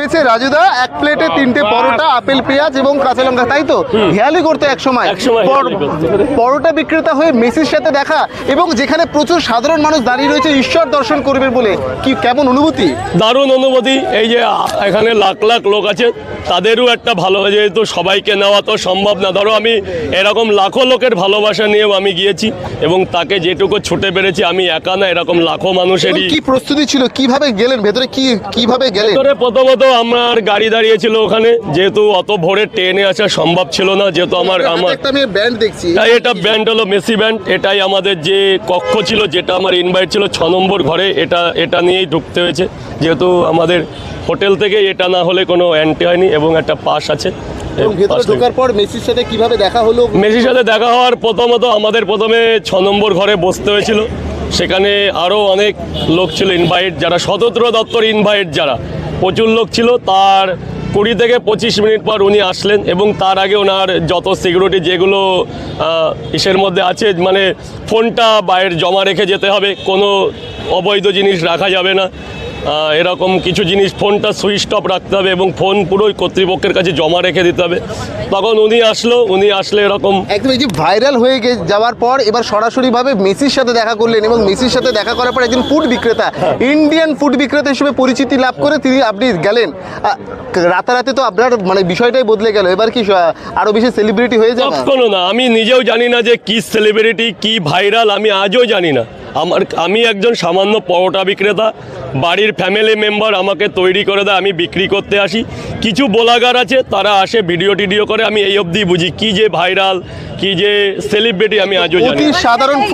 পেয়েছে রাজুদা, এক প্লেটে 3টে পরোটা, আপেল, পেঁয়াজ এবং কাঁচা লঙ্কা, তাই তো? হেয়ালি করতে এক সময় পরোটা বিক্রেতা হয়ে মেসির সাথে দেখা, এবং যেখানে প্রচুর সাধারণ মানুষ দাঁড়িয়ে রয়েছে ঈশ্বর দর্শন করবে বলে, কি কেমন অনুভূতি? দারুণ অনুভূতি। এই যে এখানে লাখ লাখ লোক আছে, তাদেরও একটা ভালো, যেহেতু সবাইকে নেওয়া তো সম্ভব না। ধরো আমি এরকম লাখো লোকের ভালোবাসা নিয়েও আমি গিয়েছি, এবং তাকে যেটুকু ছুটে পেরেছি, আমি একা না, এরকম লাখো মানুষেরই। কি প্রস্তুতি ছিল, কিভাবে গেলেন ভেতরে, কিভাবে গেলেন? প্রথমত আমার গাড়ি দাঁড়িয়েছিল ওখানে, যেহেতু অত ভোরে ট্রেনে আসা সম্ভব ছিল না, যেহেতু আমার আমি ব্যান্ড দেখছি, এটা ব্যান্ড হলো মেসি ব্যান্ড। এটাই আমাদের যে কক্ষ ছিল, যেটা আমার ইনভাইট ছিল 6 নম্বর ঘরে, এটা নিয়েই ঢুকতে হয়েছে, যেহেতু আমাদের হোটেল থেকে এটা না হলে কোনো এন্ট্রি হয়নি, এবং একটা পাস আছে। ভেতরে ঢোকার পর মেসির সাথে কিভাবে দেখা হলো? মেসির সাথে দেখা হওয়ার প্রথমত আমাদের প্রথমে 6 নম্বর ঘরে বসতে হয়েছিল। সেখানে আরও অনেক লোক ছিল ইনভাইট, যারা স্বতন্ত্র দপ্তর ইনভাইট, যারা প্রচুর লোক ছিল। তার 20 থেকে 25 মিনিট পর উনি আসলেন, এবং তার আগে ওনার যত সিকিউরিটি যেগুলো ইসের মধ্যে আছে, মানে ফোনটা বাইরে জমা রেখে যেতে হবে, কোনো অবৈধ জিনিস রাখা যাবে না, এরকম কিছু জিনিস, ফোনটা সুইচ অফ রাখতে হবে, এবং ফোন পুরোই কর্তৃপক্ষের কাছে জমা রেখে দিতে হবে। তখন উনি আসলে এরকম একদম এই যে ভাইরাল হয়ে যাওয়ার পর এবার সরাসরিভাবে মেসির সাথে দেখা করলেন, এবং মেসির সাথে দেখা করার পর একজন ফুড বিক্রেতা, ইন্ডিয়ান ফুড বিক্রেতা হিসেবে পরিচিতি লাভ করে আপনি গেলেন। রাতারাতি তো আপনার মানে বিষয়টাই বদলে গেল, এবার কি আরো বেশি সেলিব্রিটি হয়ে যাবে? কখনো না, আমি নিজেও জানি না যে কি সেলিব্রিটি, কি ভাইরাল, আমি আজও জানি না। আমি একজন সামান্য পরোটা বিক্রেতা, বাড়ির ফ্যামিলি মেম্বার আমাকে তৈরি করে দেয়, আমি বিক্রি করতে আসি। কিছু ব্লগার আছে, তারা আসে ভিডিও টিডিও করে, আমি এই অবধি বুঝি কি যে ভাইরাল, কি যে সেলিব্রিটি, আমি আজও জানি। সাধারণ